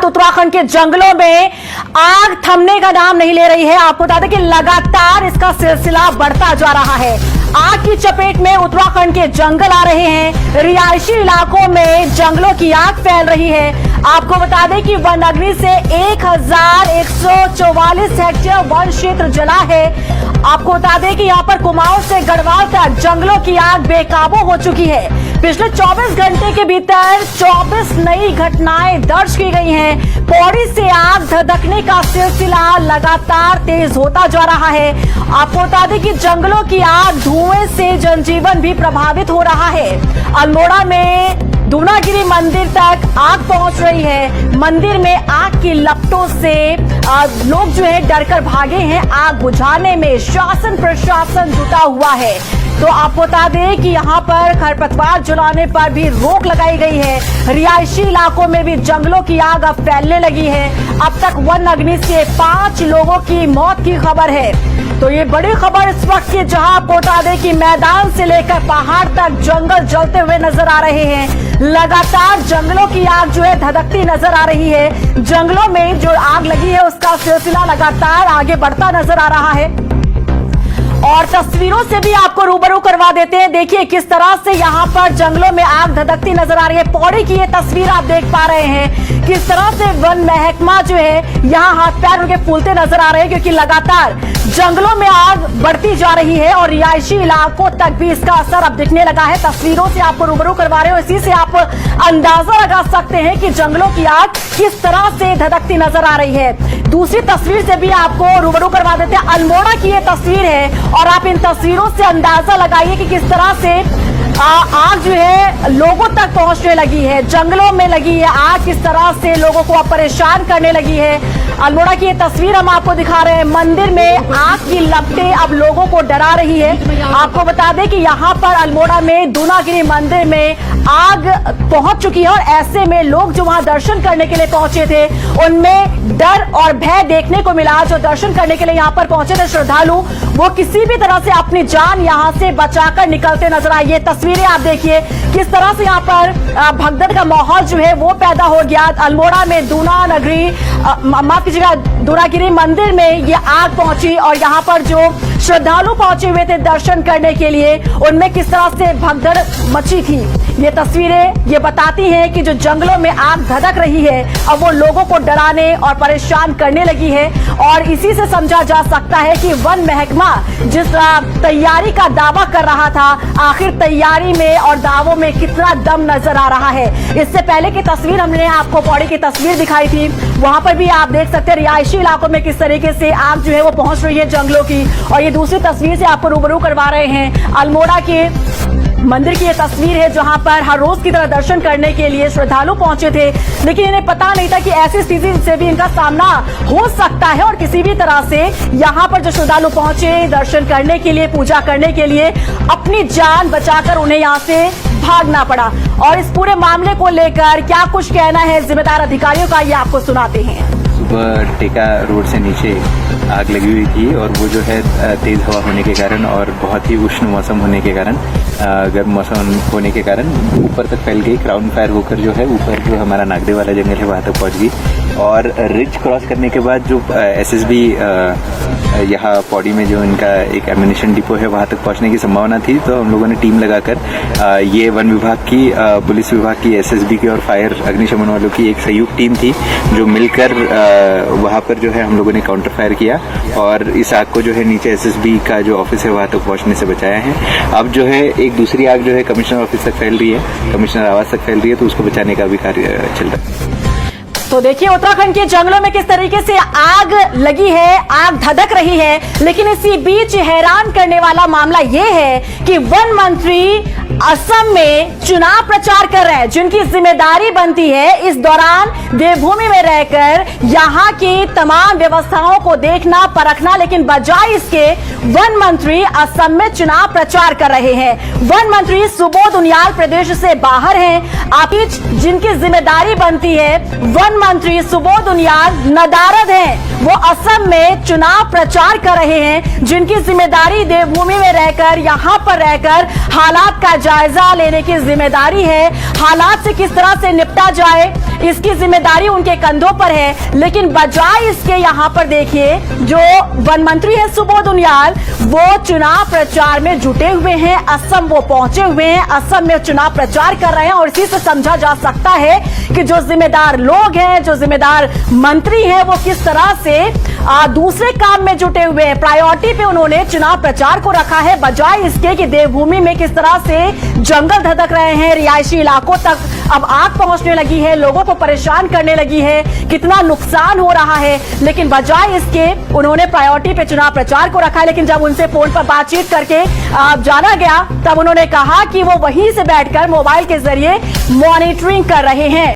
उत्तराखंड के जंगलों में आग थमने का नाम नहीं ले रही है। आपको बता दें कि लगातार इसका सिलसिला बढ़ता जा रहा है। आग की चपेट में उत्तराखंड के जंगल आ रहे हैं। रिहायशी इलाकों में जंगलों की आग फैल रही है। आपको बता दें कि वन अग्नि से 1144 हेक्टेयर वन क्षेत्र जला है। आपको बता दें कि यहाँ पर कुमाऊं से गढ़वाल तक जंगलों की आग बेकाबू हो चुकी है। पिछले 24 घंटे के भीतर 24 नई घटनाएं दर्ज की गई हैं। पौड़ी से आग धधकने का सिलसिला लगातार तेज होता जा रहा है। आपको बता दें कि जंगलों की आग धुएं से जनजीवन भी प्रभावित हो रहा है। अल्मोड़ा में दूनागिरी मंदिर तक आग पहुंच रही है। मंदिर में आग की लपटों से लोग जो है डरकर भागे हैं। आग बुझाने में शासन प्रशासन जुटा हुआ है। तो आपको बता दें कि यहाँ पर खरपतवार जलाने पर भी रोक लगाई गई है। रिहायशी इलाकों में भी जंगलों की आग अब फैलने लगी है। अब तक वन अग्नि से 5 लोगों की मौत की खबर है। तो ये बड़ी खबर इस वक्त की, जहां आपको बता दें कि मैदान से लेकर पहाड़ तक जंगल जलते हुए नजर आ रहे हैं। लगातार जंगलों की आग जो है धधकती नजर आ रही है। जंगलों में जो आग लगी है उसका सिलसिला लगातार आगे बढ़ता नजर आ रहा है। और तस्वीरों से भी आपको रूबरू करवा देते हैं। देखिए किस तरह से यहाँ पर जंगलों में आग धधकती नजर आ रही है। पौड़ी की ये तस्वीर आप देख पा रहे हैं। किस तरह से वन महकमा जो है यहाँ हाथ पैर उनके फूलते नजर आ रहे हैं, क्योंकि लगातार जंगलों में आग बढ़ती जा रही है और रिहायशी इलाकों तक भी इसका असर अब दिखने लगा है। तस्वीरों से आपको रूबरू करवा रहे हो, इसी से आप अंदाजा लगा सकते हैं कि जंगलों की आग किस तरह से धधकती नजर आ रही है। दूसरी तस्वीर से भी आपको रूबरू करवा देते हैं। अल्मोड़ा की ये तस्वीर है और आप इन तस्वीरों से अंदाजा लगाइए कि किस तरह से आग जो है लोगों तक पहुंचने लगी है। जंगलों में लगी है आग, किस तरह से लोगों को अब परेशान करने लगी है। अल्मोड़ा की ये तस्वीर हम आपको दिखा रहे हैं। मंदिर में आग की लपटें अब लोगों को डरा रही है। आपको बता दें कि यहाँ पर अल्मोड़ा में दूनागिरी मंदिर में आग पहुंच चुकी है और ऐसे में लोग जो वहां दर्शन करने के लिए पहुंचे थे उनमें डर और भय देखने को मिला। जो दर्शन करने के लिए यहाँ पर पहुंचे थे श्रद्धालु, वो किसी भी तरह से अपनी जान यहाँ से बचाकर निकलते नजर आए। ये तस्वीरें आप देखिए किस तरह से यहाँ पर भगदड़ का माहौल जो है वो पैदा हो गया। अल्मोड़ा में दूनागिरी मंदिर में ये आग पहुंची और यहाँ पर जो श्रद्धालु पहुंचे हुए थे दर्शन करने के लिए, उनमें किस तरह से भगदड़ मची थी। ये तस्वीरें ये बताती हैं कि जो जंगलों में आग धधक रही है अब वो लोगों को डराने और परेशान करने लगी है। और इसी से समझा जा सकता है कि वन महकमा जिस तैयारी का दावा कर रहा था, आखिर तैयारी में और दावों में कितना दम नजर आ रहा है। इससे पहले की तस्वीर हमने आपको पौड़ी की तस्वीर दिखाई थी, वहां पर भी आप देख सकते हैं रिहायशी इलाकों में किस तरीके से आग जो है वो पहुंच रही है जंगलों की। और ये दूसरी तस्वीर से आपको रूबरू करवा रहे हैं। अल्मोड़ा के मंदिर की ये तस्वीर है जहां पर हर रोज की तरह दर्शन करने के लिए श्रद्धालु पहुंचे थे, लेकिन इन्हें पता नहीं था कि ऐसी स्थिति से भी इनका सामना हो सकता है और किसी भी तरह से यहां पर जो श्रद्धालु पहुंचे दर्शन करने के लिए, पूजा करने के लिए, अपनी जान बचाकर उन्हें यहां से भागना पड़ा। और इस पूरे मामले को लेकर क्या कुछ कहना है जिम्मेदार अधिकारियों का, ये आपको सुनाते हैं। सुबह टेका रोड से नीचे आग लगी हुई थी और वो जो है तेज हवा होने के कारण और बहुत ही उष्ण मौसम होने के कारण, गर्म मौसम होने के कारण ऊपर तक फैल गई। क्राउन फायर होकर जो है ऊपर जो हमारा नागदे वाला जंगल है वहाँ तक पहुँच गई। और रिज क्रॉस करने के बाद जो SSB यहाँ पौड़ी में जो इनका एक एम्यूनिशन डिपो है वहाँ तक पहुँचने की संभावना थी। तो हम लोगों ने टीम लगाकर ये वन विभाग की, पुलिस विभाग की, SSB की और फायर अग्निशमन वालों की एक संयुक्त टीम थी जो मिलकर वहाँ पर जो है हम लोगों ने काउंटर फायर किया और इस आग को जो है नीचे SSB का जो ऑफिस है वहाँ तक पहुँचने से बचाया है। अब जो है एक दूसरी आग जो है कमिश्नर ऑफिस तक फैल रही है, कमिश्नर आवास तक फैल रही है, तो उसको बचाने का भी कार्य चल रहा है। तो देखिए उत्तराखंड के जंगलों में किस तरीके से आग लगी है, आग धधक रही है। लेकिन इसी बीच हैरान करने वाला मामला यह है कि वन मंत्री असम में चुनाव प्रचार कर रहे हैं, जिनकी जिम्मेदारी बनती है इस दौरान देवभूमि में रहकर यहाँ की तमाम व्यवस्थाओं को देखना, परखना, लेकिन बजाय इसके वन मंत्री असम में चुनाव प्रचार कर रहे हैं। वन मंत्री सुबोध उनियाल प्रदेश से बाहर हैं। आपकी जिनकी जिम्मेदारी बनती है, वन मंत्री सुबोध उनियाल नदारद हैं। वो असम में चुनाव प्रचार कर रहे हैं, जिनकी जिम्मेदारी देवभूमि में रहकर, यहाँ पर रहकर हालात का जायजा लेने की जिम्मेदारी है। हालात से किस तरह से निपटा जाए, इसकी जिम्मेदारी उनके कंधों पर है। लेकिन बजाय इसके यहाँ पर देखिए जो वन मंत्री है सुबोध उनियाल, वो चुनाव प्रचार में जुटे हुए हैं। असम वो पहुंचे हुए हैं, असम में चुनाव प्रचार कर रहे हैं और इसी से समझा जा सकता है कि जो जिम्मेदार लोग हैं, जो जिम्मेदार मंत्री हैं, वो किस तरह से दूसरे काम में जुटे हुए हैं। प्रायोरिटी पे उन्होंने चुनाव प्रचार को रखा है, बजाय इसके कि देवभूमि में किस तरह से जंगल धधक रहे हैं, रिहायशी इलाकों तक अब आग पहुंचने लगी है, लोगों को परेशान करने लगी है, कितना नुकसान हो रहा है। लेकिन बजाय इसके उन्होंने प्रायोरिटी पे चुनाव प्रचार को रखा है। लेकिन जब उनसे फोन पर बातचीत करके जाना गया, तब उन्होंने कहा कि वो वहीं से बैठकर मोबाइल के जरिए मॉनिटरिंग कर रहे हैं।